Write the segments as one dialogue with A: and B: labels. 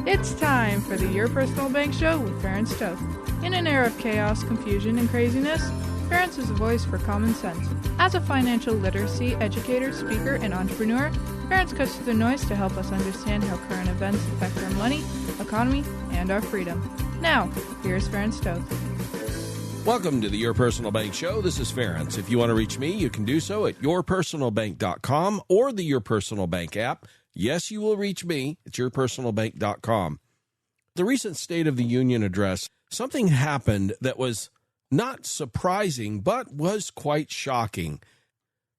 A: It's time for the Your Personal Bank Show with Ferenc Dispels. In an era of chaos, confusion, and craziness, Ferenc is a voice for common sense. As a financial literacy educator, speaker, and entrepreneur, Ferenc cuts through the noise to help us understand how current events affect our money, economy, and our freedom. Now, here's Ferenc Dispels.
B: Welcome to the Your Personal Bank Show. This is Ferenc. If you want to reach me, you can do so at yourpersonalbank.com or the Your Personal Bank app. Yes, you will reach me at yourpersonalbank.com. The recent State of the Union address, something happened that was not surprising, but was quite shocking.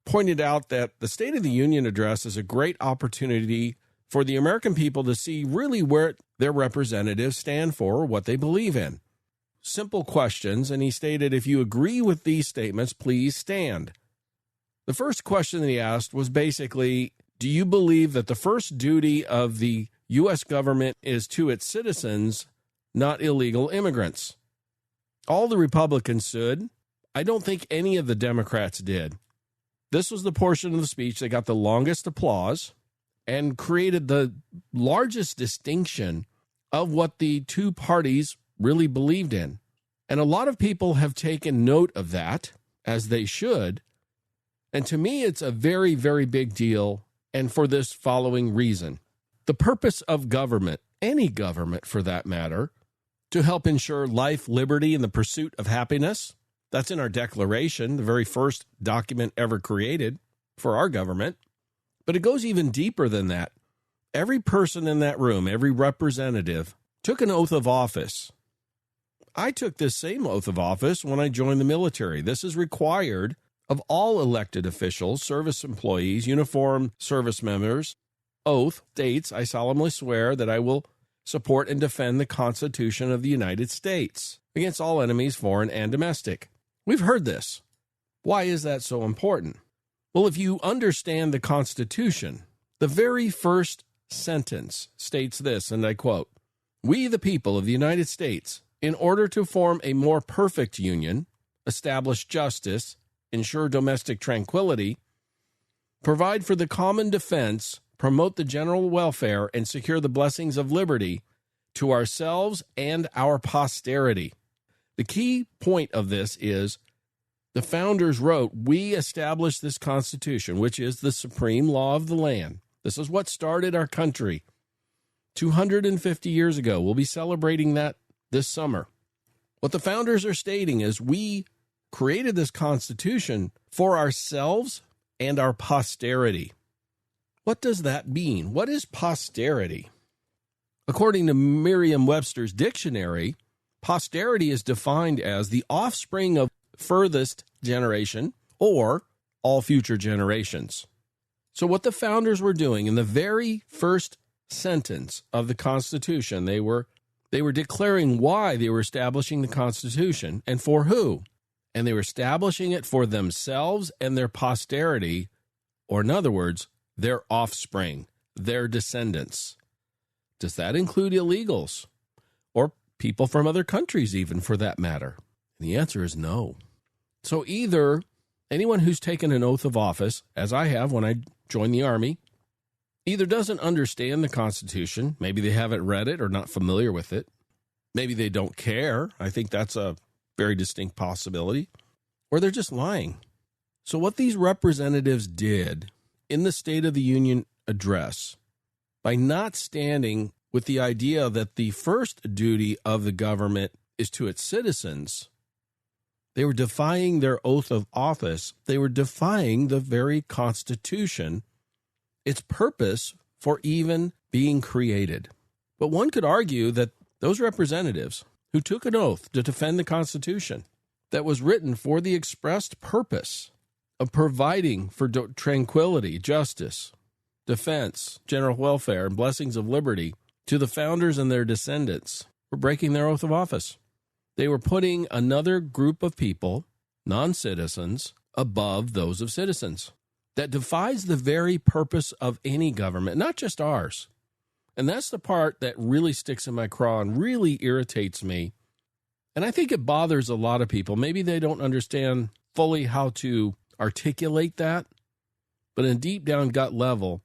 B: Pointed out that the State of the Union address is a great opportunity for the American people to see really where their representatives stand for, or what they believe in. Simple questions, and he stated, if you agree with these statements, please stand. The first question that he asked was basically, do you believe that the first duty of the U.S. government is to its citizens, not illegal immigrants? All the Republicans stood. I don't think any of the Democrats did. This was the portion of the speech that got the longest applause and created the largest distinction of what the two parties really believed in. And a lot of people have taken note of that, as they should. And to me, it's a very, very big deal, and for this following reason. The purpose of government, any government for that matter, to help ensure life, liberty, and the pursuit of happiness. That's in our Declaration, the very first document ever created for our government. But it goes even deeper than that. Every person in that room, every representative, took an oath of office. I took this same oath of office when I joined the military. This is required of all elected officials, service employees, uniformed service members. Oath states, I solemnly swear that I will support and defend the Constitution of the United States against all enemies, foreign and domestic. We've heard this. Why is that so important? Well, if you understand the Constitution, the very first sentence states this, and I quote, "We, the people of the United States, in order to form a more perfect union, establish justice, ensure domestic tranquility, provide for the common defense, promote the general welfare, and secure the blessings of liberty to ourselves and our posterity." The key point of this is the founders wrote, we established this Constitution, which is the supreme law of the land. This is what started our country 250 years ago. We'll be celebrating that this summer. What the founders are stating is we created this Constitution for ourselves and our posterity. What does that mean? What is posterity? According to Merriam-Webster's dictionary, posterity is defined as the offspring of furthest generation or all future generations. So what the founders were doing in the very first sentence of the Constitution, they were declaring why they were establishing the Constitution and for who. And they were establishing it for themselves and their posterity, or in other words, their offspring, their descendants. Does that include illegals or people from other countries even for that matter? And the answer is no. So either anyone who's taken an oath of office, as I have when I joined the Army, either doesn't understand the Constitution, maybe they haven't read it or not familiar with it, maybe they don't care, I think that's a very distinct possibility, or they're just lying. So what these representatives did in the State of the Union address, by not standing with the idea that the first duty of the government is to its citizens, they were defying their oath of office. They were defying the very Constitution, its purpose for even being created. But one could argue that those representatives who took an oath to defend the Constitution that was written for the expressed purpose of providing for tranquility, justice, defense, general welfare, and blessings of liberty to the founders and their descendants, were breaking their oath of office. They were putting another group of people, non-citizens, above those of citizens. That defies the very purpose of any government, not just ours. And that's the part that really sticks in my craw and really irritates me. And I think it bothers a lot of people. Maybe they don't understand fully how to articulate that, but in a deep down gut level,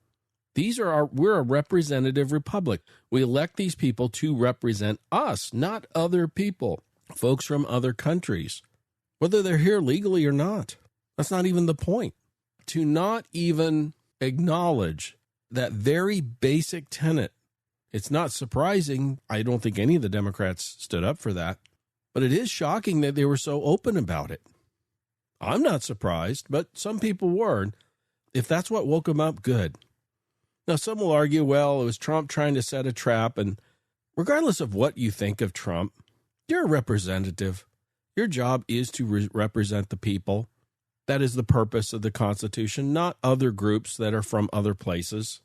B: We're a representative republic. We elect these people to represent us, not other people, folks from other countries, whether they're here legally or not. That's not even the point. To not even acknowledge that very basic tenet. It's not surprising. I don't think any of the Democrats stood up for that, but it is shocking that they were so open about it. I'm not surprised, but some people were. If that's what woke them up, good. Now, some will argue, well, it was Trump trying to set a trap, and regardless of what you think of Trump, you're a representative. Your job is to represent the people. That is the purpose of the Constitution, not other groups that are from other places,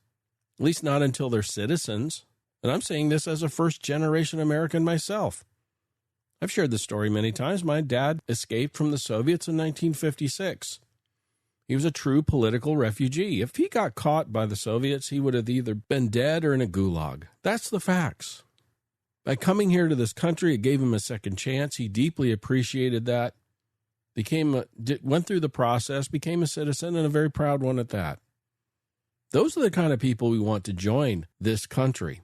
B: at least not until they're citizens. And I'm saying this as a first-generation American myself. I've shared this story many times. My dad escaped from the Soviets in 1956. He was a true political refugee. If he got caught by the Soviets, he would have either been dead or in a gulag. That's the facts. By coming here to this country, it gave him a second chance. He deeply appreciated that. Went through the process, became a citizen, and a very proud one at that. Those are the kind of people we want to join this country.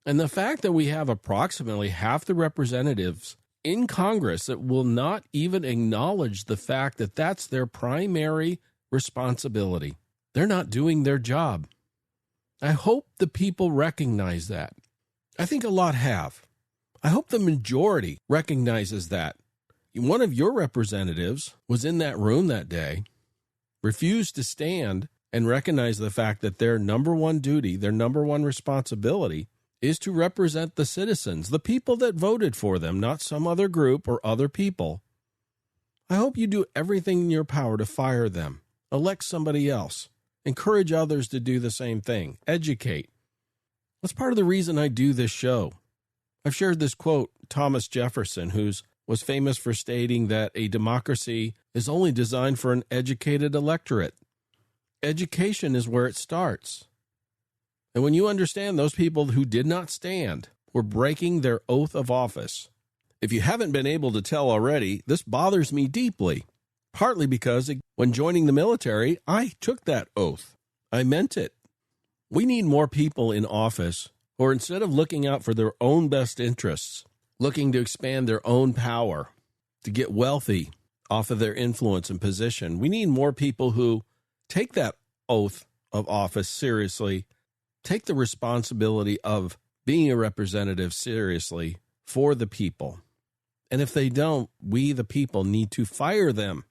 B: And the fact that we have approximately half the representatives in Congress that will not even acknowledge the fact that that's their primary responsibility. They're not doing their job. I hope the people recognize that. I think a lot have. I hope the majority recognizes that. One of your representatives was in that room that day, refused to stand and recognize the fact that their number one duty, their number one responsibility is to represent the citizens, the people that voted for them, not some other group or other people. I hope you do everything in your power to fire them, elect somebody else, encourage others to do the same thing, educate. That's part of the reason I do this show. I've shared this quote, Thomas Jefferson, who was famous for stating that a democracy is only designed for an educated electorate. Education is where it starts. And when you understand those people who did not stand were breaking their oath of office, if you haven't been able to tell already, this bothers me deeply, partly because when joining the military, I took that oath. I meant it. We need more people in office who are, instead of looking out for their own best interests, looking to expand their own power, to get wealthy off of their influence and position. We need more people who take that oath of office seriously, take the responsibility of being a representative seriously for the people. And if they don't, we, the people, need to fire them.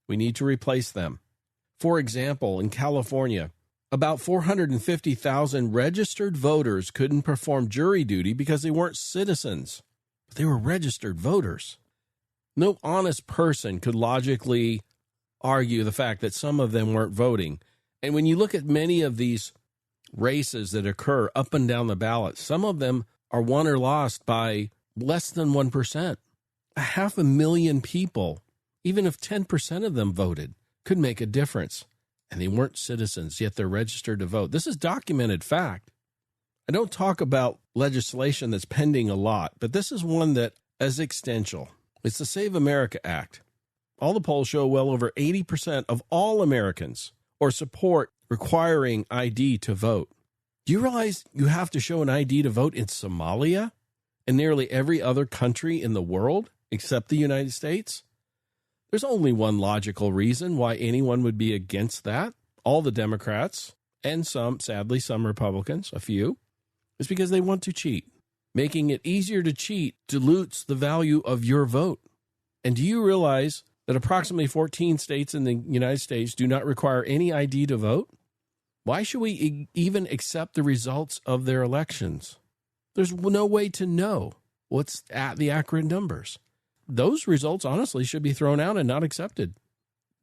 B: We need to replace them. For example, in California, about 450,000 registered voters couldn't perform jury duty because they weren't citizens. But they were registered voters. No honest person could logically argue the fact that some of them weren't voting. And when you look at many of these races that occur up and down the ballot, some of them are won or lost by less than 1%. 500,000 people, even if 10% of them voted, could make a difference. And they weren't citizens, yet they're registered to vote. This is documented fact. I don't talk about legislation that's pending a lot, but this is one that is existential. It's the Save America Act. All the polls show well over 80% of all Americans or support requiring ID to vote. Do you realize you have to show an ID to vote in Somalia and nearly every other country in the world except the United States? There's only one logical reason why anyone would be against that. All the Democrats and sadly, some Republicans, a few, is because they want to cheat. Making it easier to cheat dilutes the value of your vote. And do you realize that approximately 14 states in the United States do not require any ID to vote? Why should we even accept the results of their elections? There's no way to know what's at the accurate numbers. Those results, honestly, should be thrown out and not accepted.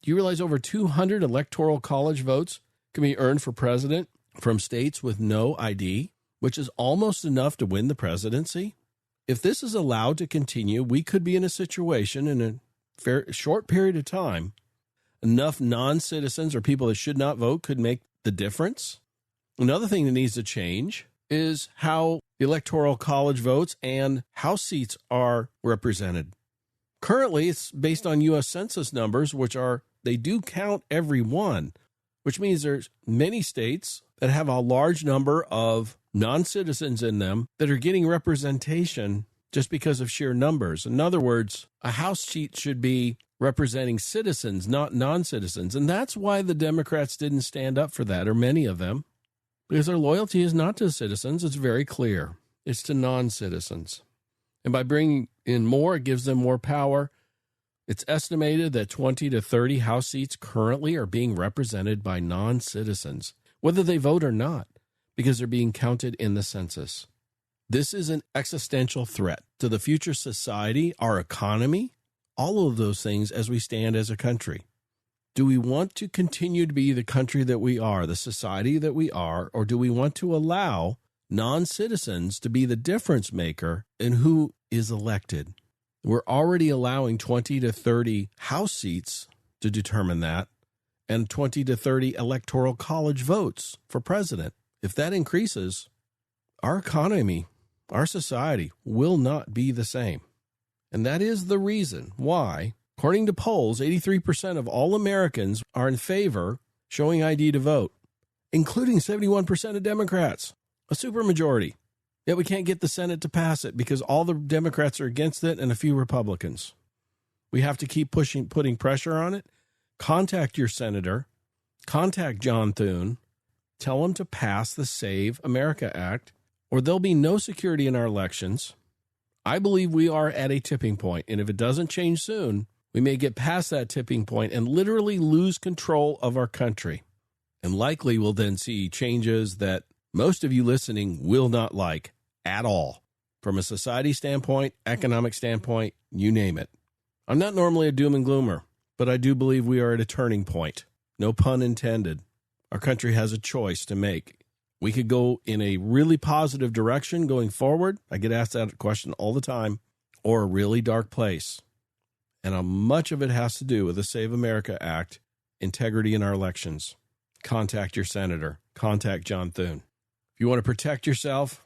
B: Do you realize over 200 electoral college votes can be earned for president from states with no ID, which is almost enough to win the presidency? If this is allowed to continue, we could be in a situation in a short period of time, enough non-citizens or people that should not vote could make the difference. Another thing that needs to change is how the electoral college votes and House seats are represented. Currently, it's based on U.S. Census numbers, they do count every one, which means there's many states that have a large number of non-citizens in them that are getting representation just because of sheer numbers. In other words, a House seat should be representing citizens, not non-citizens. And that's why the Democrats didn't stand up for that, or many of them, because their loyalty is not to citizens. It's very clear. It's to non-citizens. And by bringing in more, it gives them more power. It's estimated that 20 to 30 House seats currently are being represented by non-citizens, whether they vote or not, because they're being counted in the census. This is an existential threat to the future society, our economy, all of those things as we stand as a country. Do we want to continue to be the country that we are, the society that we are, or do we want to allow non-citizens to be the difference maker in who is elected? We're already allowing 20 to 30 House seats to determine that, and 20 to 30 electoral college votes for president. If that increases, our economy, our society will not be the same. And that is the reason why, according to polls, 83% of all Americans are in favor showing ID to vote, including 71% of Democrats, a supermajority. Yet we can't get the Senate to pass it because all the Democrats are against it and a few Republicans. We have to keep putting pressure on it. Contact your senator. Contact John Thune. Tell him to pass the Save America Act, or there'll be no security in our elections. I believe we are at a tipping point, and if it doesn't change soon, we may get past that tipping point and literally lose control of our country. And likely we'll then see changes that most of you listening will not like at all. From a society standpoint, economic standpoint, you name it. I'm not normally a doom and gloomer, but I do believe we are at a turning point. No pun intended. Our country has a choice to make. We could go in a really positive direction going forward. I get asked that question all the time. Or a really dark place. And much of it has to do with the Save America Act, integrity in our elections. Contact your senator. Contact John Thune. If you want to protect yourself,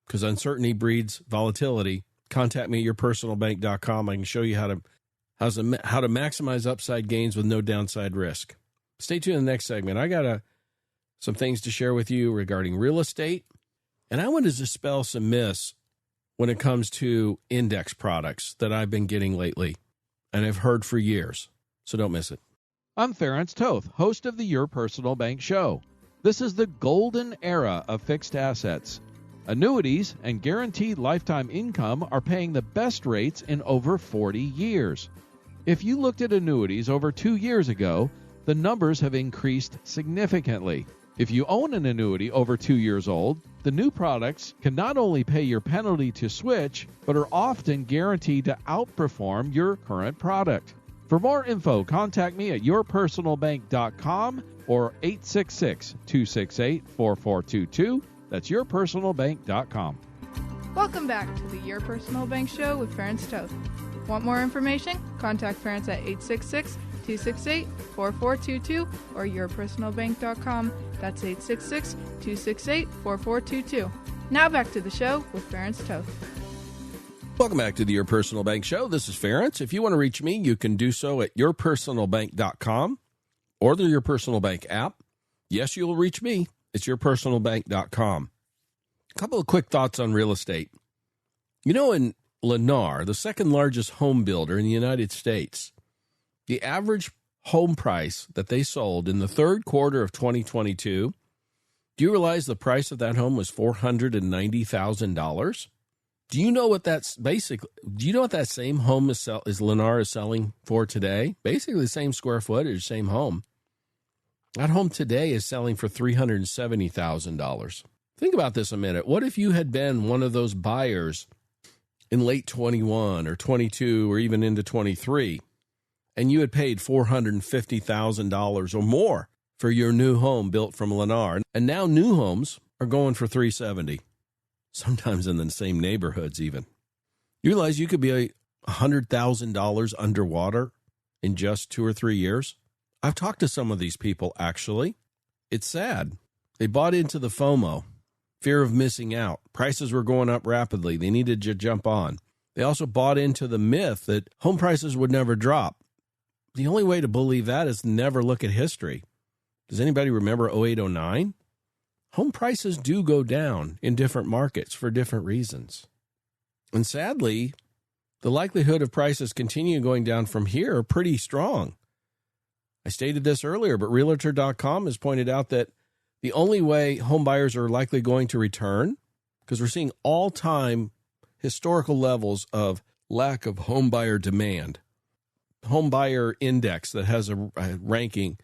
B: because uncertainty breeds volatility, contact me at yourpersonalbank.com. I can show you how to maximize upside gains with no downside risk. Stay tuned in the next segment. I got some things to share with you regarding real estate, and I want to dispel some myths when it comes to index products that I've been getting lately, and I've heard for years, so don't miss it.
C: I'm Ferenc Toth, host of the Your Personal Bank Show. This is the golden era of fixed assets. Annuities and guaranteed lifetime income are paying the best rates in over 40 years. If you looked at annuities over 2 years ago, the numbers have increased significantly. If you own an annuity over 2 years old, the new products can not only pay your penalty to switch, but are often guaranteed to outperform your current product. For more info, contact me at yourpersonalbank.com or 866-268-4422. That's yourpersonalbank.com.
A: Welcome back to the Your Personal Bank Show with Ferenc Toth. Want more information? Contact Ferenc at 866-268-4422 or yourpersonalbank.com. That's 866-268-4422. Now back to the show with Ferenc Toth.
B: Welcome back to the Your Personal Bank Show. This is Ferenc. If you want to reach me, you can do so at yourpersonalbank.com or the Your Personal Bank app. Yes, you'll reach me. It's yourpersonalbank.com. A couple of quick thoughts on real estate. You know, in Lennar, the second largest home builder in the United States, the average home price that they sold in the third quarter of 2022, do you realize the price of that home was $490,000? Do you know what that's basically? Do you know what that same home is Lennar is selling for today? Basically the same square footage, same home. That home today is selling for $370,000. Think about this a minute. What if you had been one of those buyers in late 21 or 22 or even into 23, and you had paid $450,000 or more for your new home built from Lennar, and now new homes are going for $370,000, sometimes in the same neighborhoods even. You realize you could be $100,000 underwater in just 2 or 3 years? I've talked to some of these people, actually. It's sad. They bought into the FOMO, fear of missing out. Prices were going up rapidly. They needed to jump on. They also bought into the myth that home prices would never drop. The only way to believe that is to never look at history. Does anybody remember 08, 09? home prices do go down in different markets for different reasons. And sadly, the likelihood of prices continue going down from here are pretty strong. I stated this earlier, but Realtor.com has pointed out that the only way home buyers are likely going to return, because we're seeing all-time historical levels of lack of home buyer demand. Home buyer index that has a ranking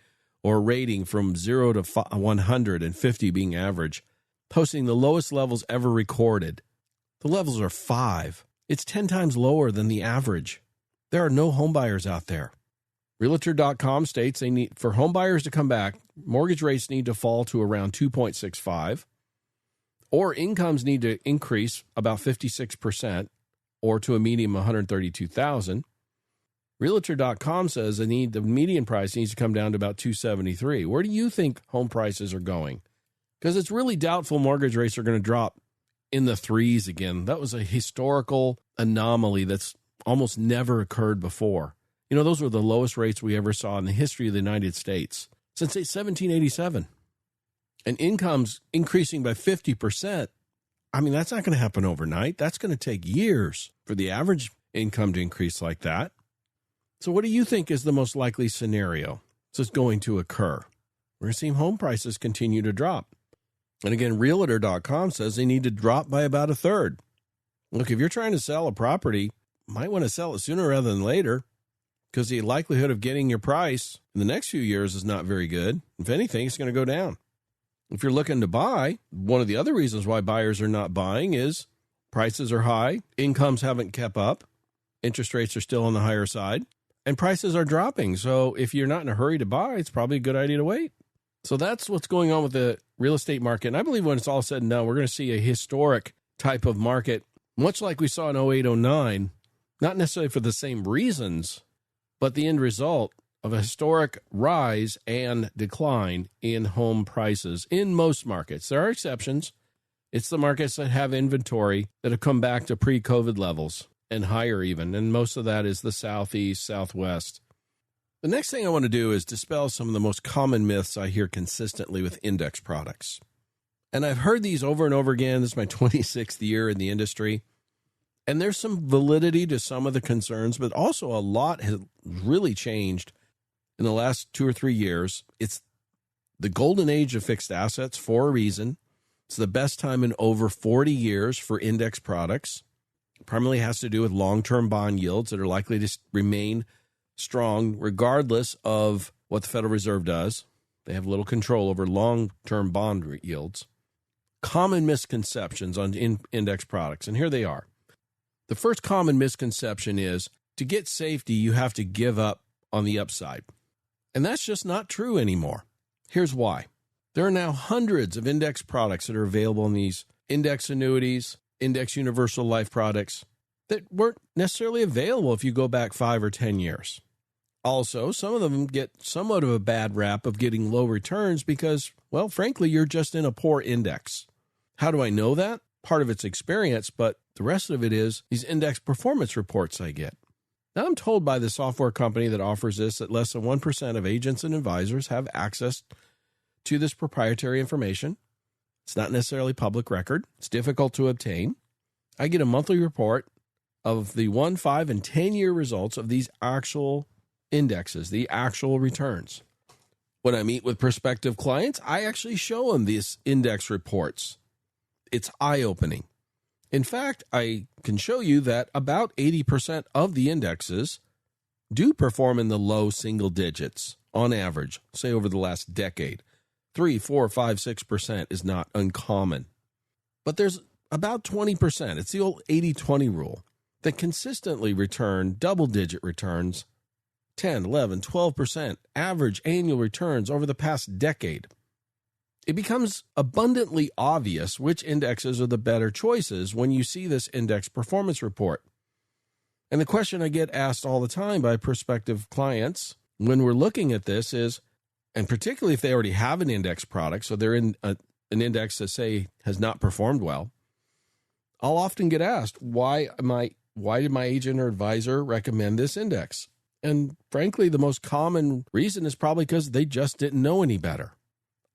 B: or rating from 0 to 150 being average, posting the lowest levels ever recorded. The levels are 5. It's 10 times lower than the average. There are no home buyers out there. Realtor.com states they need, for home buyers to come back, mortgage rates need to fall to around 2.65, or incomes need to increase about 56%, or to a median of $132,000. Realtor.com says the median price needs to come down to about $273. Where do you think home prices are going? Because it's really doubtful mortgage rates are going to drop in the 3s again. That was a historical anomaly that's almost never occurred before. You know, those were the lowest rates we ever saw in the history of the United States since 1787. And incomes increasing by 50%. I mean, that's not going to happen overnight. That's going to take years for the average income to increase like that. So what do you think is the most likely scenario that's going to occur? We're going to see home prices continue to drop. And again, Realtor.com says they need to drop by about a third. Look, if you're trying to sell a property, you might want to sell it sooner rather than later, because the likelihood of getting your price in the next few years is not very good. If anything, it's going to go down. If you're looking to buy, one of the other reasons why buyers are not buying is prices are high, incomes haven't kept up, interest rates are still on the higher side, and prices are dropping. So if you're not in a hurry to buy, it's probably a good idea to wait. So that's what's going on with the real estate market. And I believe when it's all said and done, we're going to see a historic type of market, much like we saw in 08-09, not necessarily for the same reasons, but the end result of a historic rise and decline in home prices in most markets. There are exceptions. It's the markets that have inventory that have come back to pre-COVID levels and higher even, and most of that is the Southeast, Southwest. The next thing I want to do is dispel some of the most common myths I hear consistently with index products. And I've heard these over and over again. This is my 26th year in the industry. And there's some validity to some of the concerns, but also a lot has really changed in the last 2 or 3 years. It's the golden age of fixed assets for a reason. It's the best time in over 40 years for index products. It primarily has to do with long-term bond yields that are likely to remain strong regardless of what the Federal Reserve does. They have little control over long-term bond yields. Common misconceptions on index products, and here they are. The first common misconception is to get safety, you have to give up on the upside. And that's just not true anymore. Here's why. There are now hundreds of index products that are available in these index annuities, index universal life products that weren't necessarily available if you go back 5 or 10 years. Also, some of them get somewhat of a bad rap of getting low returns because, well, frankly, you're just in a poor index. How do I know that? Part of it's experience, but the rest of it is these index performance reports I get. Now, I'm told by the software company that offers this that less than 1% of agents and advisors have access to this proprietary information. It's not necessarily public record. It's difficult to obtain. I get a monthly report of the 1, 5, and 10-year results of these actual indexes, the actual returns. When I meet with prospective clients, I actually show them these index reports. It's eye-opening. In fact, I can show you that about 80% of the indexes do perform in the low single digits on average, say over the last decade. 3, 4, 5, 6% is not uncommon. But there's about 20%, it's the old 80-20 rule, that consistently return double-digit returns, 10, 11, 12% average annual returns over the past decade. It becomes abundantly obvious which indexes are the better choices when you see this index performance report. And the question I get asked all the time by prospective clients when we're looking at this is, and particularly if they already have an index product, so they're in an index that, say, has not performed well, I'll often get asked, why did my agent or advisor recommend this index? And frankly, the most common reason is probably because they just didn't know any better.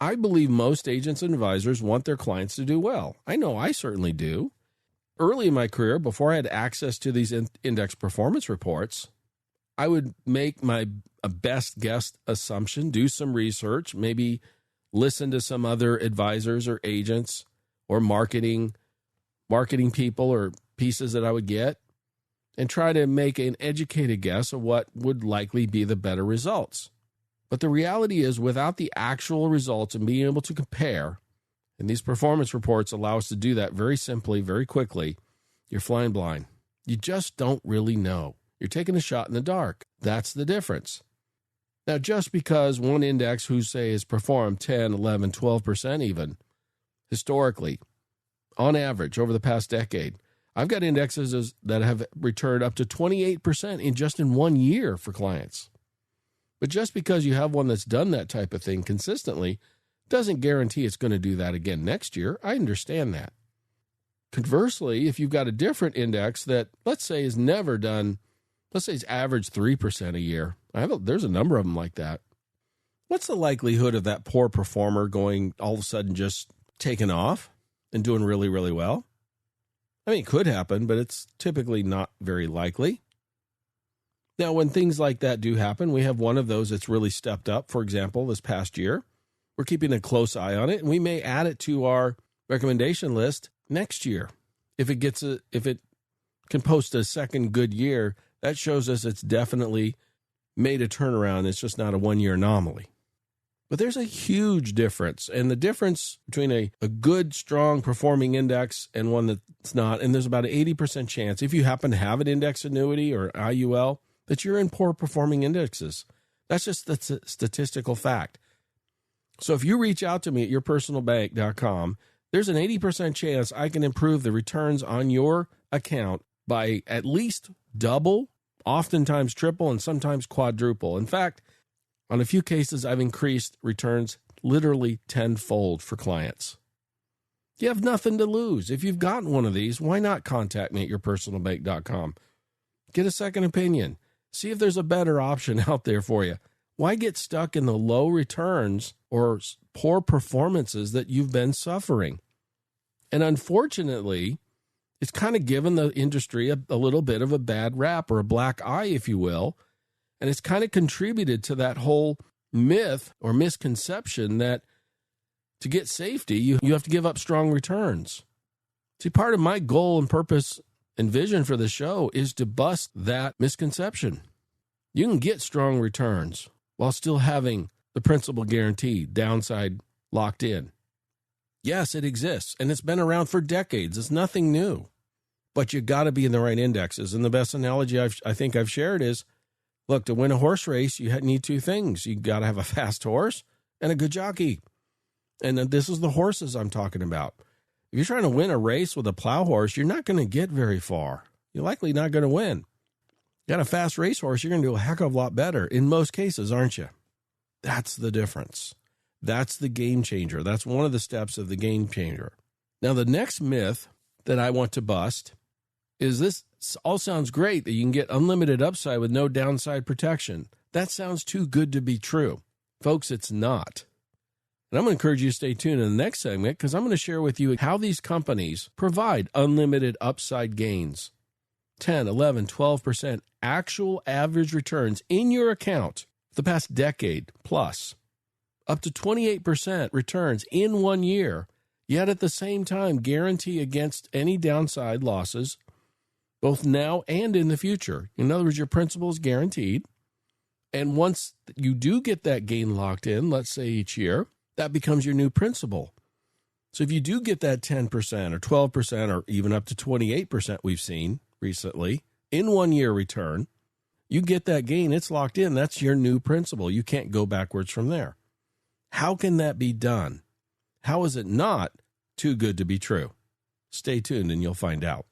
B: I believe most agents and advisors want their clients to do well. I know I certainly do. Early in my career, before I had access to these index performance reports, I would make my best guess assumption, do some research, maybe listen to some other advisors or agents or marketing people or pieces that I would get, and try to make an educated guess of what would likely be the better results. But the reality is, without the actual results and being able to compare, and these performance reports allow us to do that very simply, very quickly, you're flying blind. You just don't really know. You're taking a shot in the dark. That's the difference. Now, just because one index who say has performed 10, 11, 12% even, historically, on average over the past decade, I've got indexes that have returned up to 28% in 1 year for clients. But just because you have one that's done that type of thing consistently doesn't guarantee it's going to do that again next year. I understand that. Conversely, if you've got a different index that, let's say, has never done, let's say it's averaged 3% a year. There's a number of them like that. What's the likelihood of that poor performer going all of a sudden just taking off and doing really, really well? I mean, it could happen, but it's typically not very likely. Now, when things like that do happen, we have one of those that's really stepped up. For example, this past year, we're keeping a close eye on it, and we may add it to our recommendation list next year. If it can post a second good year, that shows us it's definitely made a turnaround. It's just not a one-year anomaly. But there's a huge difference, and the difference between a good, strong performing index and one that's not, and there's about an 80% chance, if you happen to have an index annuity or IUL, that you're in poor performing indexes. That's just the statistical fact. So if you reach out to me at yourpersonalbank.com, there's an 80% chance I can improve the returns on your account by at least double, oftentimes triple, and sometimes quadruple. In fact, on a few cases, I've increased returns literally tenfold for clients. You have nothing to lose. If you've got one of these, why not contact me at yourpersonalbank.com? Get a second opinion. See if there's a better option out there for you. Why get stuck in the low returns or poor performances that you've been suffering? And unfortunately, it's kind of given the industry a little bit of a bad rap, or a black eye, if you will. And it's kind of contributed to that whole myth or misconception that to get safety, you have to give up strong returns. See, part of my goal and purpose and vision for the show is to bust that misconception. You can get strong returns while still having the principal guaranteed, downside locked in. Yes, it exists, and it's been around for decades. It's nothing new. But you got to be in the right indexes. And the best analogy I think I've shared is, look, to win a horse race, you need two things. You got to have a fast horse and a good jockey. And this is the horses I'm talking about. If you're trying to win a race with a plow horse, you're not going to get very far. You're likely not going to win. You got a fast racehorse, you're going to do a heck of a lot better in most cases, aren't you? That's the difference. That's the game changer. That's one of the steps of the game changer. Now, the next myth that I want to bust is this all sounds great that you can get unlimited upside with no downside protection. That sounds too good to be true. Folks, it's not. And I'm going to encourage you to stay tuned in the next segment, because I'm going to share with you how these companies provide unlimited upside gains. 10, 11, 12% actual average returns in your account for the past decade plus. Up to 28% returns in 1 year, yet at the same time guarantee against any downside losses, both now and in the future. In other words, your principal is guaranteed. And once you do get that gain locked in, let's say each year, that becomes your new principal. So if you do get that 10% or 12% or even up to 28% we've seen recently in 1 year return, you get that gain, it's locked in. That's your new principal. You can't go backwards from there. How can that be done? How is it not too good to be true? Stay tuned and you'll find out.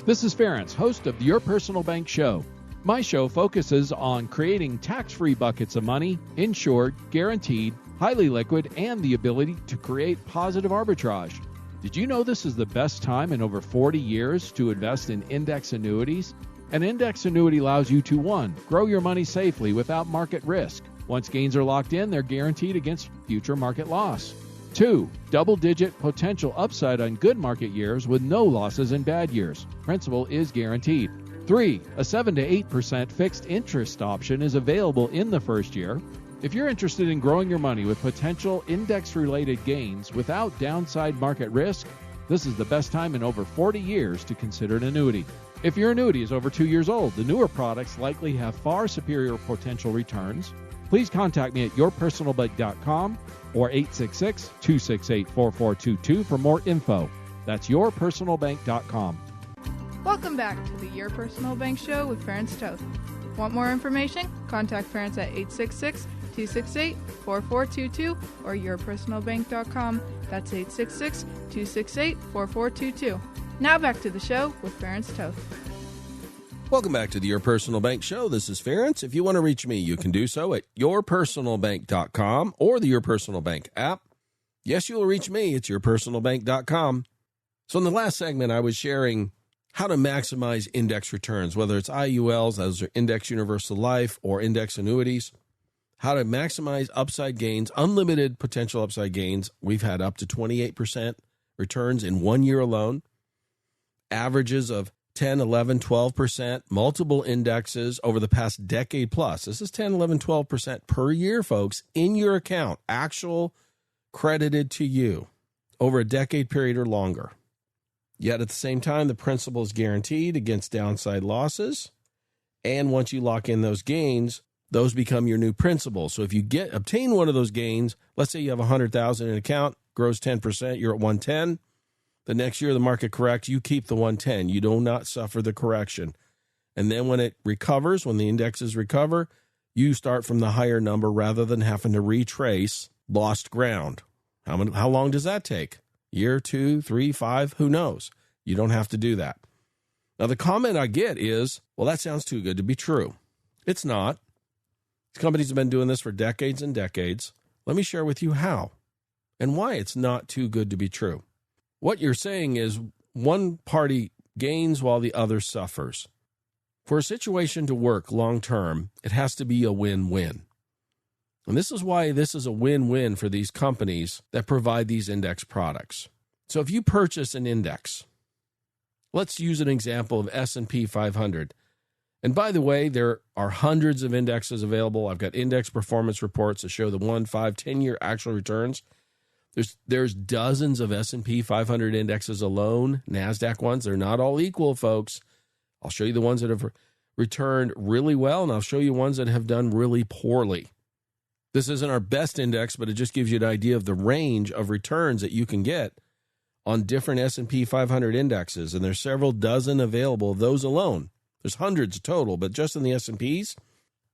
C: This is Ferenc, host of the Your Personal Bank Show. My show focuses on creating tax-free buckets of money, insured, guaranteed, highly liquid, and the ability to create positive arbitrage. Did you know this is the best time in over 40 years to invest in index annuities? An index annuity allows you to 1. Grow your money safely without market risk, Once gains are locked in, they're guaranteed against future market loss. 2. Double-digit potential upside on good market years with no losses in bad years. Principal is guaranteed. 3. A 7 to 8% fixed interest option is available in the first year. If you're interested in growing your money with potential index-related gains without downside market risk, this is the best time in over 40 years to consider an annuity. If your annuity is over 2 years old, the newer products likely have far superior potential returns. Please contact me at yourpersonalbank.com or 866-268-4422 for more info. That's yourpersonalbank.com.
A: Welcome back to the Your Personal Bank Show with Ferenc Dispels. Want more information? Contact Ferenc at 866-268-4422 or yourpersonalbank.com. That's 866-268-4422. Now back to the show with Ferenc Dispels.
B: Welcome back to the Your Personal Bank Show. This is Ferenc. If you want to reach me, you can do so at yourpersonalbank.com or the Your Personal Bank app. Yes, you will reach me. It's yourpersonalbank.com. So in the last segment, I was sharing how to maximize index returns, whether it's IULs, those are index universal life, or index annuities, how to maximize upside gains, unlimited potential upside gains. We've had up to 28% returns in 1 year alone, averages of 10, 11, 12%, multiple indexes over the past decade plus. This is 10, 11, 12% per year, folks, in your account, actual credited to you over a decade period or longer. Yet at the same time, the principal is guaranteed against downside losses. And once you lock in those gains, those become your new principal. So if you obtain one of those gains, let's say you have $100,000 in an account, grows 10%, you're at 110. The next year the market corrects, you keep the 110. You do not suffer the correction. And then when it recovers, when the indexes recover, you start from the higher number rather than having to retrace lost ground. How long does that take? Year, 2, 3, 5, who knows? You don't have to do that. Now, the comment I get is, well, that sounds too good to be true. It's not. Companies have been doing this for decades and decades. Let me share with you how and why it's not too good to be true. What you're saying is one party gains while the other suffers. For a situation to work long term, it has to be a win-win. And this is why this is a win-win for these companies that provide these index products. So if you purchase an index, let's use an example of S&P 500. And by the way, there are hundreds of indexes available. I've got index performance reports that show the 1, 5, 10-year actual returns. There's dozens of S&P 500 indexes alone, NASDAQ ones. They're not all equal, folks. I'll show you the ones that have returned really well, and I'll show you ones that have done really poorly. This isn't our best index, but it just gives you an idea of the range of returns that you can get on different S&P 500 indexes, and there's several dozen available of those alone. There's hundreds total, but just in the S&Ps,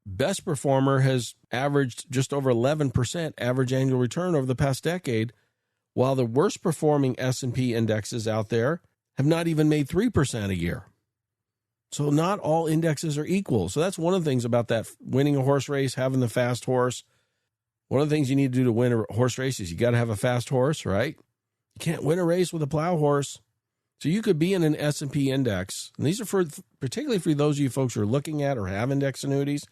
B: best performer has averaged just over 11% average annual return over the past decade, while the worst performing S&P indexes out there have not even made 3% a year. So not all indexes are equal. So that's one of the things about that winning a horse race, having the fast horse. One of the things you need to do to win a horse race is you got to have a fast horse, right? You can't win a race with a plow horse. So you could be in an S&P index, and these are particularly for those of you folks who are looking at or have index annuities,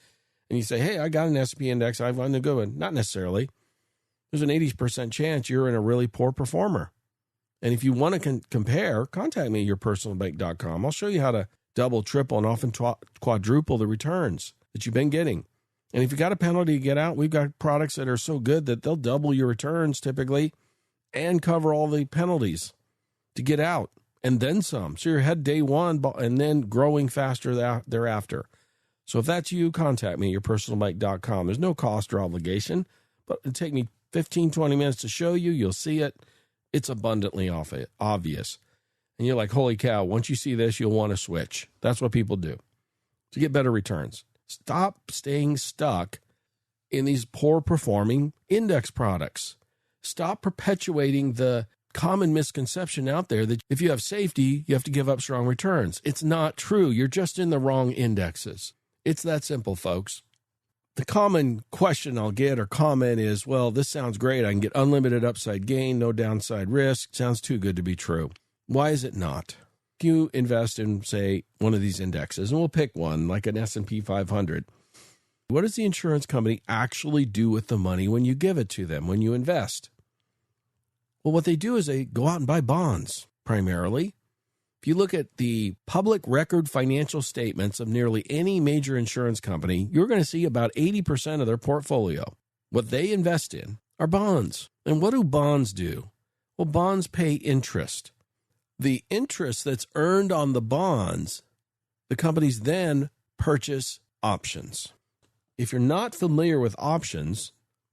B: and you say, hey, I got an S&P index, I want to go in. Not necessarily. There's an 80% chance you're in a really poor performer. And if you want to compare, contact me at yourpersonalbank.com. I'll show you how to double, triple, and often quadruple the returns that you've been getting. And if you got a penalty to get out, we've got products that are so good that they'll double your returns typically and cover all the penalties to get out and then some. So you're ahead day one and then growing faster thereafter. So if that's you, contact me at yourpersonalbank.com. There's no cost or obligation, but it'll take me 15, 20 minutes to show you. You'll see it. It's abundantly obvious. And you're like, holy cow, once you see this, you'll want to switch. That's what people do to get better returns. Stop staying stuck in these poor performing index products. Stop perpetuating the common misconception out there that if you have safety, you have to give up strong returns. It's not true. You're just in the wrong indexes. It's that simple, folks. The common question I'll get or comment is, well, this sounds great. I can get unlimited upside gain, no downside risk. Sounds too good to be true. Why is it not? If you invest in, say, one of these indexes, and we'll pick one like an S&P 500, What does the insurance company actually do with the money when you give it to them, when you invest? Well, what they do is they go out and buy bonds, primarily. If you look at the public record financial statements of nearly any major insurance company, you're going to see about 80% of their portfolio, what they invest in, are bonds. And what do bonds do? Well, bonds pay interest. The interest that's earned on the bonds, the companies then purchase options. If you're not familiar with options,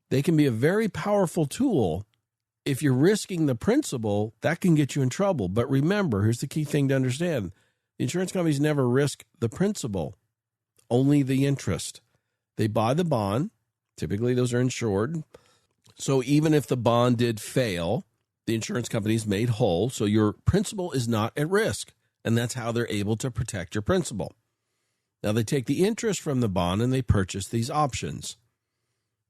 B: they can be a very powerful tool. If you're risking the principal, that can get you in trouble. But remember, here's the key thing to understand. The insurance companies never risk the principal, only the interest. They buy the bond. Typically, those are insured. So even if the bond did fail, the insurance company is made whole. So your principal is not at risk. And that's how they're able to protect your principal. Now, they take the interest from the bond and they purchase these options.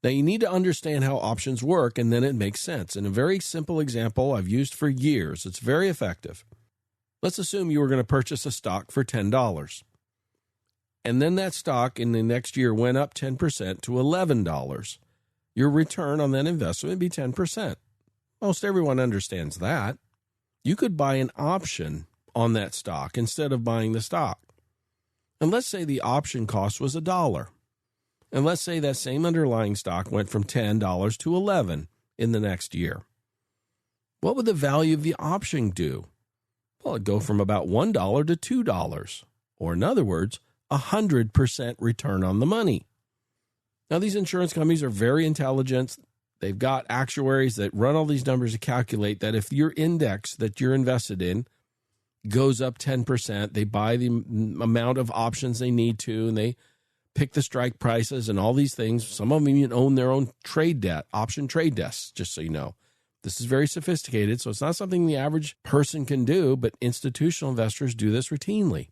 B: Now, you need to understand how options work, and then it makes sense. And a very simple example I've used for years. It's very effective. Let's assume you were going to purchase a stock for $10. And then that stock in the next year went up 10% to $11. Your return on that investment would be 10%. Most everyone understands that. You could buy an option on that stock instead of buying the stock. And let's say the option cost was $1. And let's say that same underlying stock went from $10 to $11 in the next year. What would the value of the option do? Well, it'd go from about $1 to $2, or in other words, 100% return on the money. Now, these insurance companies are very intelligent. They've got actuaries that run all these numbers to calculate that if your index that you're invested in goes up 10%, they buy the amount of options they need to, and they pick the strike prices and all these things. Some of them even own their own option trade desks, just so you know. This is very sophisticated, so it's not something the average person can do, but institutional investors do this routinely.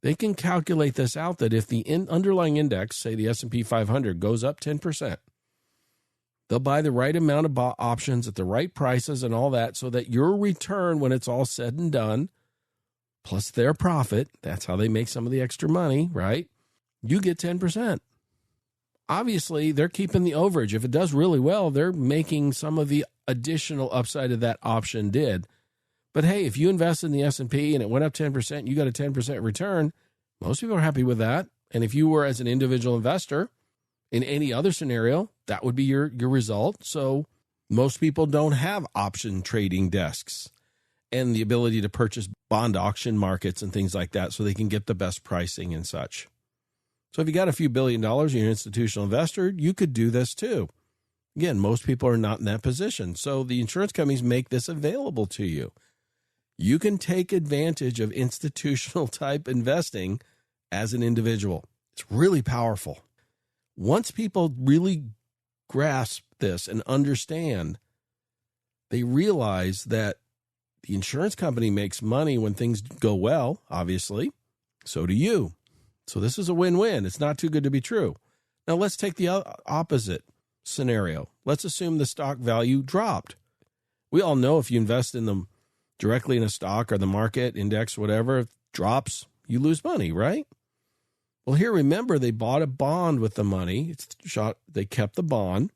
B: They can calculate this out that if the underlying index, say the S&P 500, goes up 10%, they'll buy the right amount of options at the right prices and all that so that your return, when it's all said and done, plus their profit, that's how they make some of the extra money, right? You get 10%. Obviously, they're keeping the overage. If it does really well, they're making some of the additional upside of that option did. But hey, if you invest in the S&P and it went up 10%, you got a 10% return, most people are happy with that. And if you were as an individual investor in any other scenario, that would be your result. So most people don't have option trading desks and the ability to purchase bond auction markets and things like that so they can get the best pricing and such. So if you got a few $1 billion and you're an institutional investor, you could do this too. Again, most people are not in that position. So the insurance companies make this available to you. You can take advantage of institutional type investing as an individual. It's really powerful. Once people really grasp this and understand, they realize that the insurance company makes money when things go well, obviously. So do you. So this is a win-win. It's not too good to be true. Now let's take the opposite scenario. Let's assume the stock value dropped. We all know if you invest in them directly in a stock or the market index, whatever, if it drops, you lose money, right? Well, here, remember, they bought a bond with the money. They kept the bond.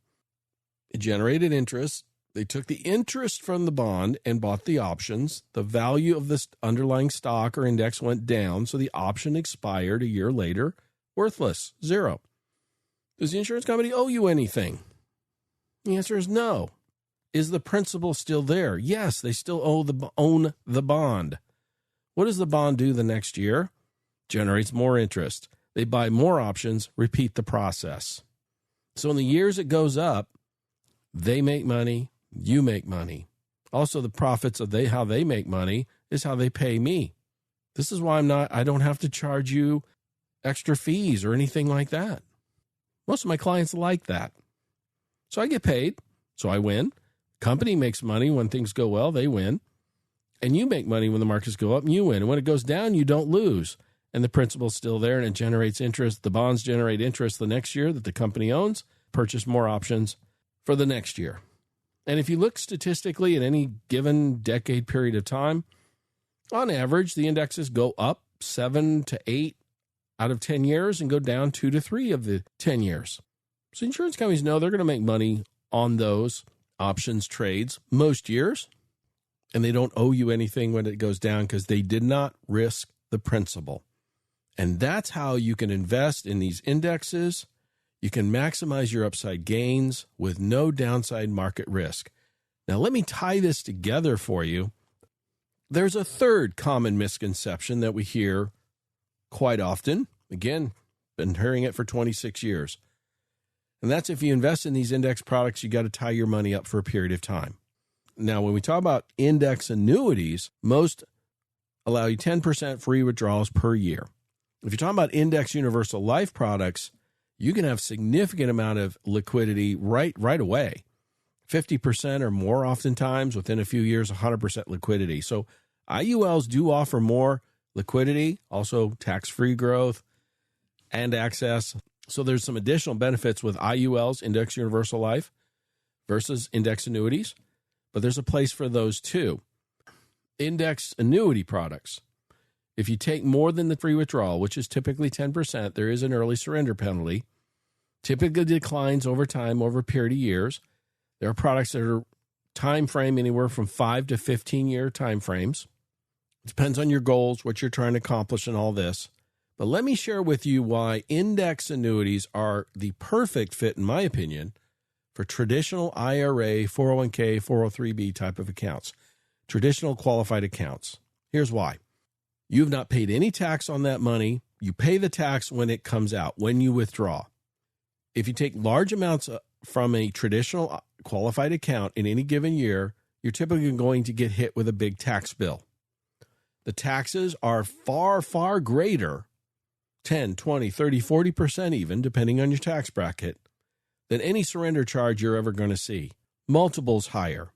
B: It generated interest. They took the interest from the bond and bought the options. The value of this underlying stock or index went down, so the option expired a year later, worthless, zero. Does the insurance company owe you anything? The answer is no. Is the principal still there? Yes, they still own the bond. What does the bond do the next year? Generates more interest. They buy more options, repeat the process. So in the years it goes up, they make money, you make money. Also, the profits of how they make money is how they pay me. This is why I don't have to charge you extra fees or anything like that. Most of my clients like that. So I get paid, so I win. Company makes money when things go well, they win. And you make money when the markets go up and you win. And when it goes down, you don't lose. And the principal's still there and it generates interest. The bonds generate interest the next year that the company owns, purchase more options for the next year. And if you look statistically at any given decade period of time, on average, the indexes go up 7 to 8 out of 10 years and go down 2 to 3 of the 10 years. So insurance companies know they're going to make money on those options trades most years, and they don't owe you anything when it goes down because they did not risk the principal. And that's how you can invest in these indexes. You can maximize your upside gains with no downside market risk. Now, let me tie this together for you. There's a third common misconception that we hear quite often. Again, been hearing it for 26 years. And that's if you invest in these index products, you got to tie your money up for a period of time. Now, when we talk about index annuities, most allow you 10% free withdrawals per year. If you're talking about index universal life products, you can have significant amount of liquidity right away. 50% or more oftentimes, within a few years, 100% liquidity. So IULs do offer more liquidity, also tax-free growth and access. So there's some additional benefits with IULs, index universal life, versus index annuities, but there's a place for those too. Index annuity products. If you take more than the free withdrawal, which is typically 10%, there is an early surrender penalty. Typically declines over time, over a period of years. There are products that are time frame anywhere from 5 to 15-year time frames. It depends on your goals, what you're trying to accomplish and all this. But let me share with you why index annuities are the perfect fit, in my opinion, for traditional IRA, 401k, 403b type of accounts, traditional qualified accounts. Here's why. You've not paid any tax on that money. You pay the tax when it comes out, when you withdraw. If you take large amounts from a traditional qualified account in any given year, you're typically going to get hit with a big tax bill. The taxes are far, far greater, 10, 20, 30, 40% even, depending on your tax bracket, than any surrender charge you're ever going to see. Multiples higher.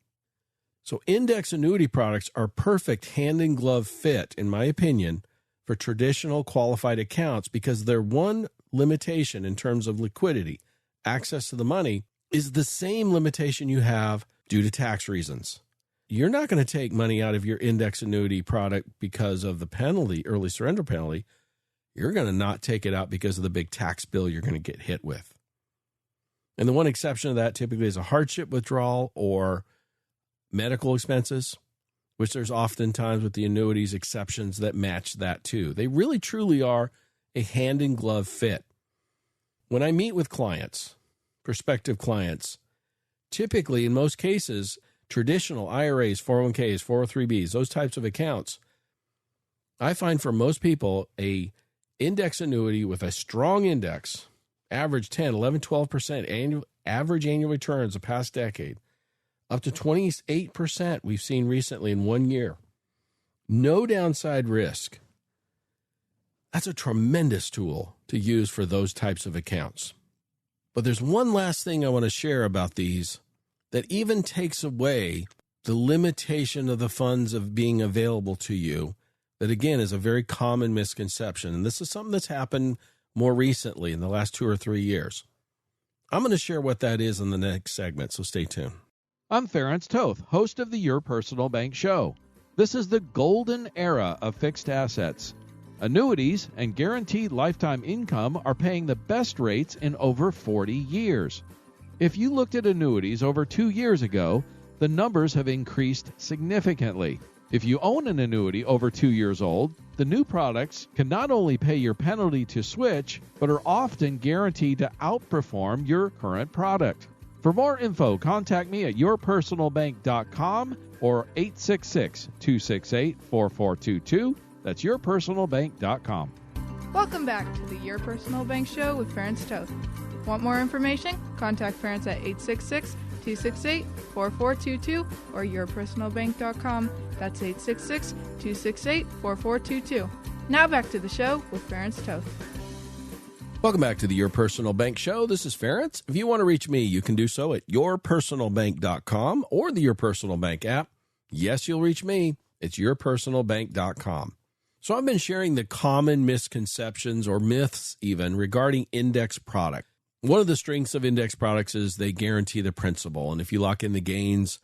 B: So index annuity products are perfect hand-in-glove fit, in my opinion, for traditional qualified accounts because their one limitation in terms of liquidity, access to the money, is the same limitation you have due to tax reasons. You're not going to take money out of your index annuity product because of the penalty, early surrender penalty. You're going to not take it out because of the big tax bill you're going to get hit with. And the one exception to that typically is a hardship withdrawal or medical expenses, which there's oftentimes with the annuities exceptions that match that too. They really truly are a hand-in-glove fit. When I meet with clients, prospective clients, typically in most cases, traditional IRAs, 401ks, 403bs, those types of accounts, I find for most people a index annuity with a strong index, average 10, 11, 12% average annual returns the past decade, up to 28% we've seen recently in 1 year. No downside risk. That's a tremendous tool to use for those types of accounts. But there's one last thing I want to share about these that even takes away the limitation of the funds of being available to you. That, again, is a very common misconception. And this is something that's happened more recently in the last 2 or 3 years. I'm going to share what that is in the next segment, so stay tuned.
C: I'm Ferenc Toth, host of the Your Personal Bank Show. This is the golden era of fixed assets. Annuities and guaranteed lifetime income are paying the best rates in over 40 years. If you looked at annuities over 2 years ago, the numbers have increased significantly. If you own an annuity over 2 years old, the new products can not only pay your penalty to switch, but are often guaranteed to outperform your current product. For more info, contact me at yourpersonalbank.com or 866-268-4422. That's yourpersonalbank.com.
A: Welcome back to the Your Personal Bank Show with Ferenc Toth. Want more information? Contact Ferenc at 866-268-4422 or yourpersonalbank.com. That's 866-268-4422. Now back to the show with Ferenc Toth.
B: Welcome back to the Your Personal Bank Show. This is Ferenc. If you want to reach me, you can do so at yourpersonalbank.com or the Your Personal Bank app. Yes, you'll reach me. It's yourpersonalbank.com. So I've been sharing the common misconceptions or myths even regarding index product. One of the strengths of index products is they guarantee the principal. And if you lock in the gains,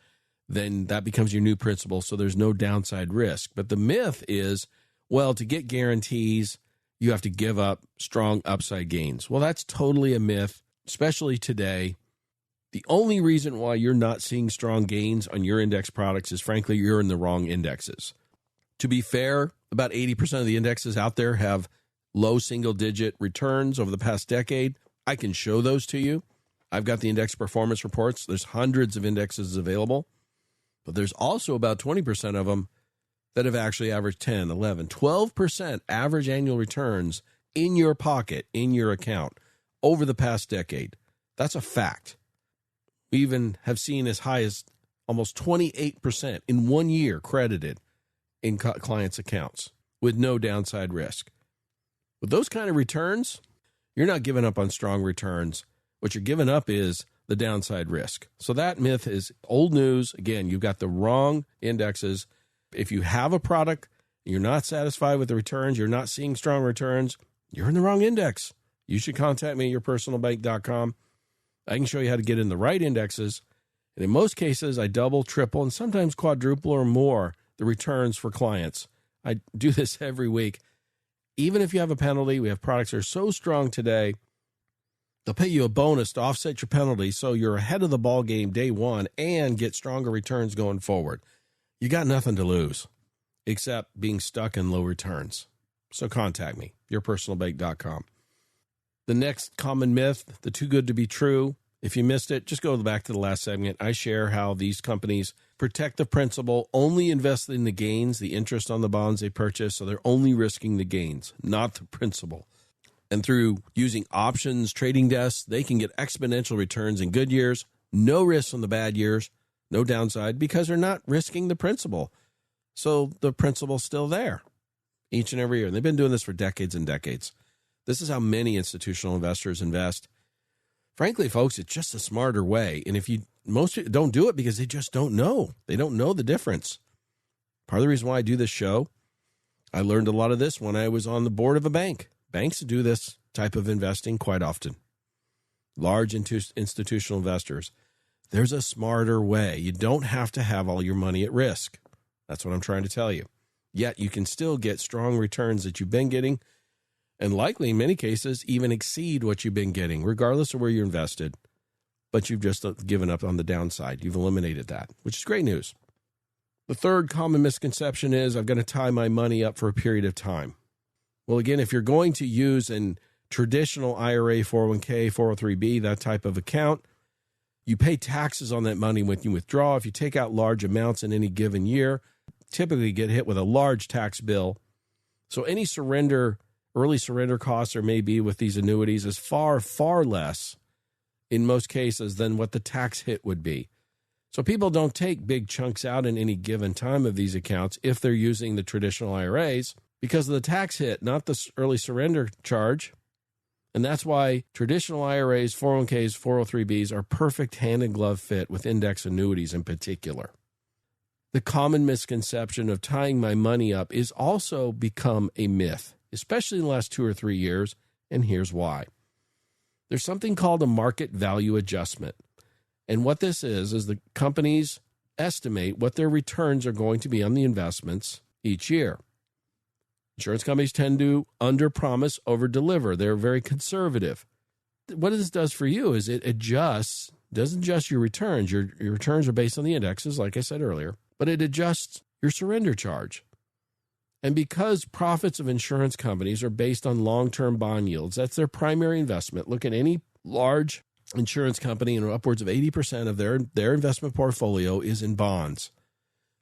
B: then that becomes your new principal, so there's no downside risk. But the myth is, well, to get guarantees, you have to give up strong upside gains. Well, that's totally a myth, especially today. The only reason why you're not seeing strong gains on your index products is, frankly, you're in the wrong indexes. To be fair, about 80% of the indexes out there have low single-digit returns over the past decade. I can show those to you. I've got the index performance reports. There's hundreds of indexes available. But there's also about 20% of them that have actually averaged 10, 11, 12% average annual returns in your pocket, in your account, over the past decade. That's a fact. We even have seen as high as almost 28% in 1 year credited in clients' accounts with no downside risk. With those kind of returns, you're not giving up on strong returns. What you're giving up is the downside risk. So that myth is old news. Again, you've got the wrong indexes. If you have a product, you're not satisfied with the returns, you're not seeing strong returns, you're in the wrong index. You should contact me at yourpersonalbank.com. I can show you how to get in the right indexes. And in most cases, I double, triple, and sometimes quadruple or more the returns for clients. I do this every week. Even if you have a penalty, we have products that are so strong today, they'll pay you a bonus to offset your penalty so you're ahead of the ball game day one and get stronger returns going forward. You got nothing to lose except being stuck in low returns. So contact me, yourpersonalbank.com. The next common myth, the too good to be true. If you missed it, just go back to the last segment. I share how these companies protect the principal, only invest in the gains, the interest on the bonds they purchase, so they're only risking the gains, not the principal. And through using options, trading desks, they can get exponential returns in good years, no risk on the bad years, no downside, because they're not risking the principal. So the principal's still there each and every year. And they've been doing this for decades and decades. This is how many institutional investors invest. Frankly, folks, it's just a smarter way. And most people don't do it because they just don't know. They don't know the difference. Part of the reason why I do this show, I learned a lot of this when I was on the board of a bank. Banks do this type of investing quite often. Large institutional investors. There's a smarter way. You don't have to have all your money at risk. That's what I'm trying to tell you. Yet you can still get strong returns that you've been getting, and likely in many cases even exceed what you've been getting, regardless of where you're invested. But you've just given up on the downside. You've eliminated that, which is great news. The third common misconception is I'm going to tie my money up for a period of time. Well, again, if you're going to use a traditional IRA, 401k, 403b, that type of account, you pay taxes on that money when you withdraw. If you take out large amounts in any given year, typically get hit with a large tax bill. So any early surrender costs there may be with these annuities is far, far less in most cases than what the tax hit would be. So people don't take big chunks out in any given time of these accounts if they're using the traditional IRAs because of the tax hit, not the early surrender charge. And that's why traditional IRAs, 401ks, 403bs are perfect hand-in-glove fit with index annuities in particular. The common misconception of tying my money up is also become a myth, especially in the last 2 or 3 years, and here's why. There's something called a market value adjustment. And what this is the companies estimate what their returns are going to be on the investments each year. Insurance companies tend to under-promise, over-deliver. They're very conservative. What this does for you is it doesn't adjust your returns. Your returns are based on the indexes, like I said earlier, but it adjusts your surrender charge. And because profits of insurance companies are based on long-term bond yields, that's their primary investment. Look at any large insurance company, and upwards of 80% of their investment portfolio is in bonds.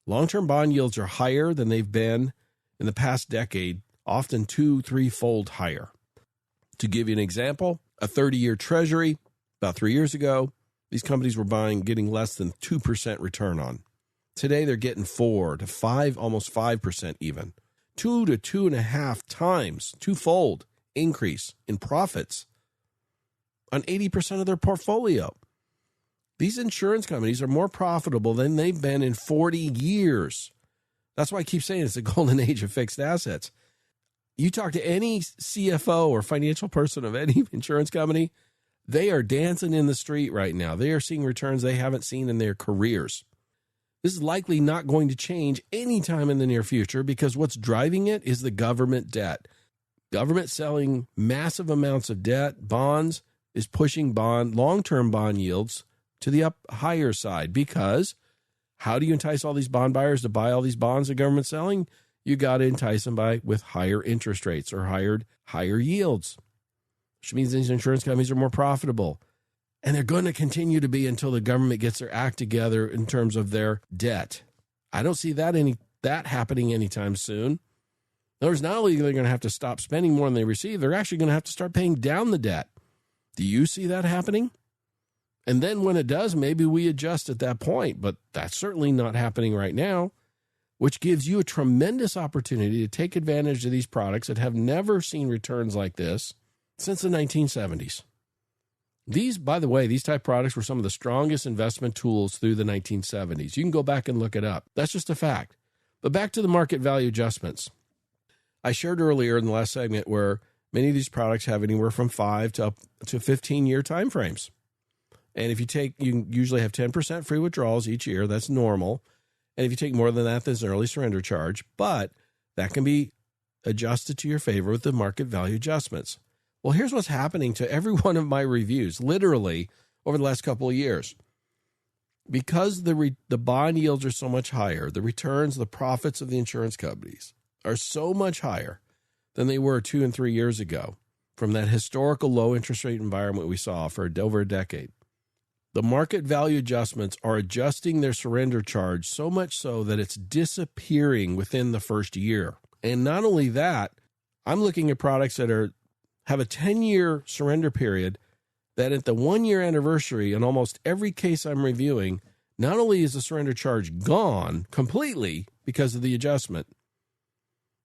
B: Long-term bond yields are higher than they've been in the past decade, often 2-3-fold higher. To give you an example, a 30-year treasury, about 3 years ago, these companies were getting less than 2% return on. Today, they're getting 4 to 5, almost 5% even. 2 to 2.5 times, twofold increase in profits on 80% of their portfolio. These insurance companies are more profitable than they've been in 40 years. That's why I keep saying it's the golden age of fixed assets. You talk to any CFO or financial person of any insurance company, they are dancing in the street right now. They are seeing returns they haven't seen in their careers. This is likely not going to change anytime in the near future because what's driving it is the government debt. Government selling massive amounts of debt, bonds, is pushing long-term bond yields to the higher side, because how do you entice all these bond buyers to buy all these bonds the government's selling? You got to entice them with higher interest rates or higher yields, which means these insurance companies are more profitable. And they're going to continue to be until the government gets their act together in terms of their debt. I don't see that happening anytime soon. In other words, not only are they going to have to stop spending more than they receive, they're actually going to have to start paying down the debt. Do you see that happening? And then when it does, maybe we adjust at that point, but that's certainly not happening right now, which gives you a tremendous opportunity to take advantage of these products that have never seen returns like this since the 1970s. These, by the way, these type products were some of the strongest investment tools through the 1970s. You can go back and look it up. That's just a fact. But back to the market value adjustments. I shared earlier in the last segment where many of these products have anywhere from 5 to up to 15-year time frames. And if you usually have 10% free withdrawals each year. That's normal. And if you take more than that, there's an early surrender charge. But that can be adjusted to your favor with the market value adjustments. Well, here's what's happening to every one of my reviews, literally, over the last couple of years. Because the bond yields are so much higher, the returns, the profits of the insurance companies are so much higher than they were 2 and 3 years ago from that historical low interest rate environment we saw for over a decade. The market value adjustments are adjusting their surrender charge so much so that it's disappearing within the first year. And not only that, I'm looking at products that have a 10-year surrender period that at the 1-year anniversary in almost every case I'm reviewing, not only is the surrender charge gone completely because of the adjustment,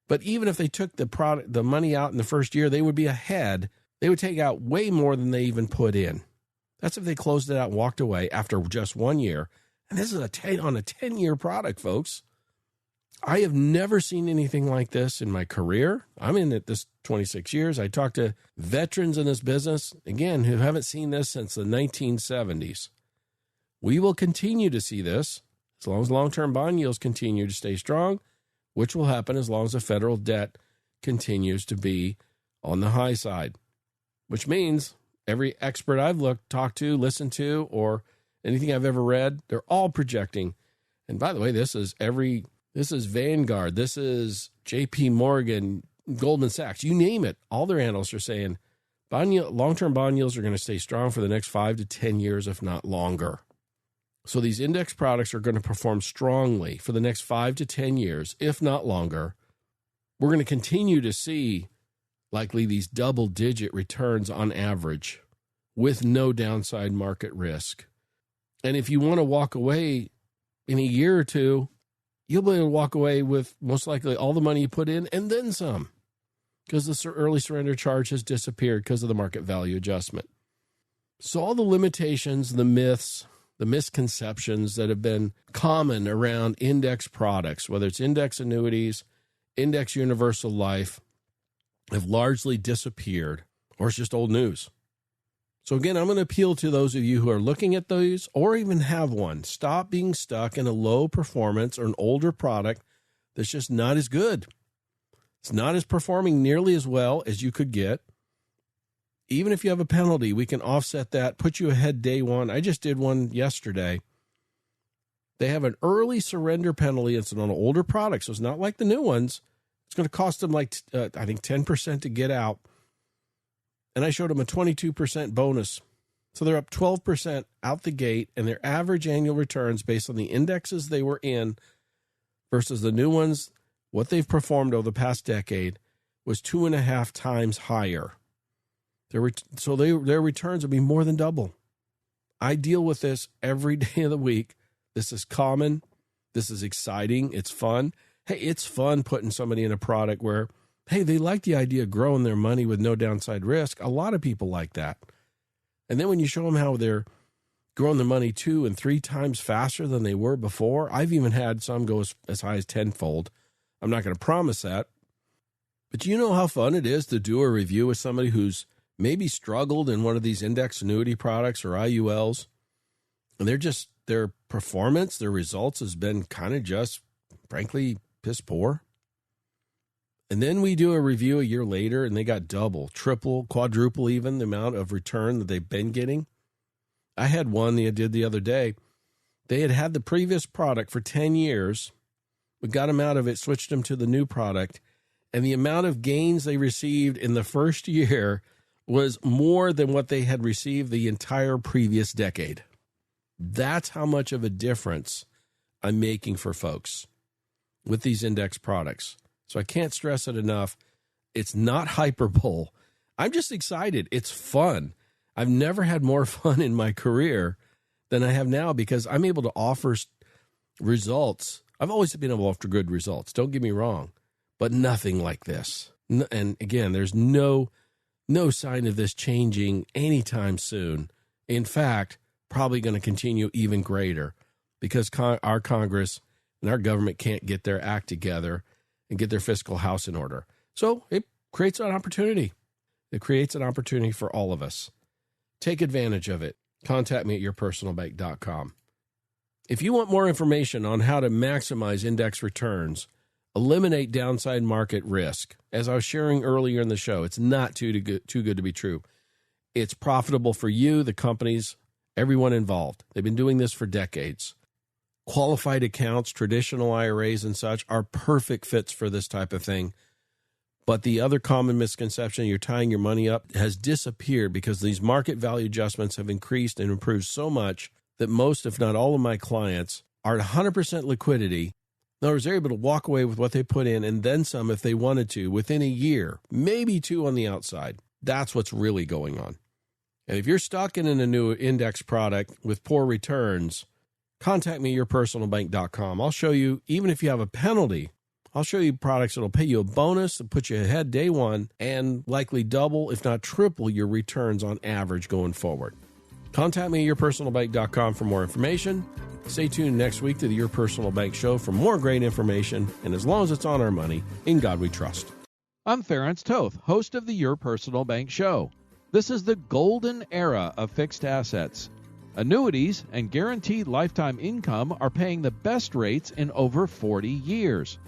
B: but even if they took the money out in the first year, they would be ahead. They would take out way more than they even put in. That's if they closed it out and walked away after just 1 year. And this is on a 10-year product, folks. I have never seen anything like this in my career. I'm in it this 26 years. I talk to veterans in this business, again, who haven't seen this since the 1970s. We will continue to see this as long as long-term bond yields continue to stay strong, which will happen as long as the federal debt continues to be on the high side, which means every expert I've talked to, listened to, or anything I've ever read, they're all projecting. And by the way, this is Vanguard, this is JP Morgan, Goldman Sachs, you name it. All their analysts are saying long-term bond yields are going to stay strong for the next 5 to 10 years, if not longer. So these index products are going to perform strongly for the next 5 to 10 years, if not longer. We're going to continue to see likely these double-digit returns on average with no downside market risk. And if you want to walk away in a year or two, you'll be able to walk away with most likely all the money you put in and then some, because the early surrender charge has disappeared because of the market value adjustment. So all the limitations, the myths, the misconceptions that have been common around index products, whether it's index annuities, index universal life, have largely disappeared, or it's just old news. So again, I'm going to appeal to those of you who are looking at those or even have one. Stop being stuck in a low performance or an older product that's just not as good. It's not as performing nearly as well as you could get. Even if you have a penalty, we can offset that, put you ahead day one. I just did one yesterday. They have an early surrender penalty. It's on an older product, so it's not like the new ones. It's going to cost them I think 10% to get out. And I showed them a 22% bonus. So they're up 12% out the gate, and their average annual returns based on the indexes they were in versus the new ones, what they've performed over the past decade, was 2.5 times higher. Their returns will be more than double. I deal with this every day of the week. This is common. This is exciting. It's fun. Hey, it's fun putting somebody in a product where, hey, they like the idea of growing their money with no downside risk. A lot of people like that. And then when you show them how they're growing their money 2 and 3 times faster than they were before, I've even had some go as high as 10-fold. I'm not going to promise that. But you know how fun it is to do a review with somebody who's maybe struggled in one of these index annuity products or IULs, and their performance, their results has been kind of just, frankly, piss poor. And then we do a review a year later, and they got double, triple, quadruple even the amount of return that they've been getting. I had one that I did the other day. They had the previous product for 10 years. We got them out of it, switched them to the new product, and the amount of gains they received in the first year was more than what they had received the entire previous decade. That's how much of a difference I'm making for folks with these index products. So I can't stress it enough. It's not hyperbole. I'm just excited. It's fun. I've never had more fun in my career than I have now because I'm able to offer results. I've always been able to offer good results. Don't get me wrong, but nothing like this. And again, there's no sign of this changing anytime soon. In fact, probably going to continue even greater because our Congress and our government can't get their act together and get their fiscal house in order. So it creates an opportunity. It creates an opportunity for all of us. Take advantage of it. Contact me at yourpersonalbank.com. If you want more information on how to maximize index returns, eliminate downside market risk, as I was sharing earlier in the show, it's not too good to be true. It's profitable for you, the companies, everyone involved. They've been doing this for decades. Qualified accounts, traditional IRAs and such are perfect fits for this type of thing. But the other common misconception, you're tying your money up, has disappeared because these market value adjustments have increased and improved so much that most, if not all of my clients, are at 100% liquidity. In other words, they're able to walk away with what they put in and then some if they wanted to within a year, maybe two on the outside. That's what's really going on. And if you're stuck in a new index product with poor returns, contact me at yourpersonalbank.com. I'll show you, even if you have a penalty, I'll show you products that will pay you a bonus to put you ahead day one and likely double, if not triple, your returns on average going forward. Contact me at yourpersonalbank.com for more information. Stay tuned next week to the Your Personal Bank Show for more great information. And as long as it's on our money, in God we trust.
C: I'm Ferenc Toth, host of the Your Personal Bank Show. This is the golden era of fixed assets. Annuities and guaranteed lifetime income are paying the best rates in over 40 years.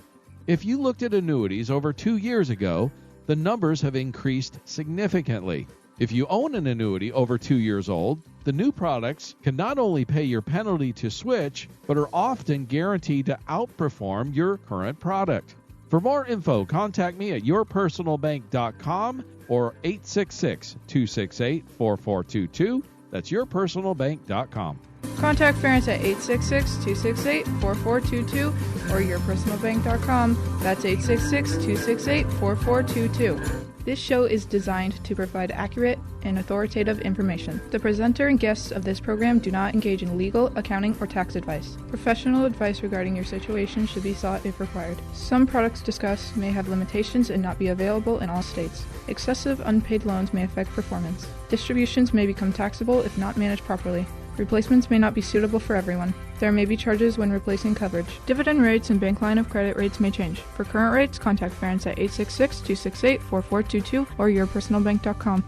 C: If you looked at annuities over 2 years ago, the numbers have increased significantly. If you own an annuity over 2 years old, the new products can not only pay your penalty to switch, but are often guaranteed to outperform your current product. For more info, contact me at yourpersonalbank.com or 866-268-4422. That's yourpersonalbank.com.
A: Contact Ferenc at 866-268-4422 or yourpersonalbank.com. That's 866-268-4422. This show is designed to provide accurate and authoritative information. The presenter and guests of this program do not engage in legal, accounting, or tax advice. Professional advice regarding your situation should be sought if required. Some products discussed may have limitations and not be available in all states. Excessive unpaid loans may affect performance. Distributions may become taxable if not managed properly. Replacements may not be suitable for everyone. There may be charges when replacing coverage. Dividend rates and bank line of credit rates may change. For current rates, contact Ferenc at 866-268-4422 or yourpersonalbank.com.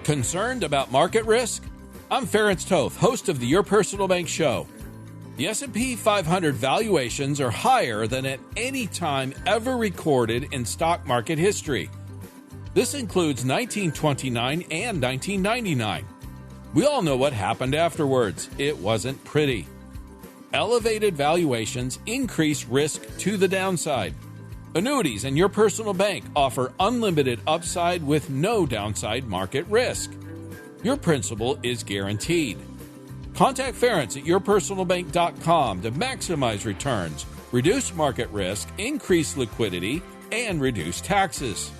B: Concerned about market risk? I'm Ferenc Toth, host of the Your Personal Bank Show. The S&P 500 valuations are higher than at any time ever recorded in stock market history. This includes 1929 and 1999. We all know what happened afterwards. It wasn't pretty. Elevated valuations increase risk to the downside. Annuities and Your Personal Bank offer unlimited upside with no downside market risk. Your principal is guaranteed. Contact Ferenc at yourpersonalbank.com to maximize returns, reduce market risk, increase liquidity, and reduce taxes.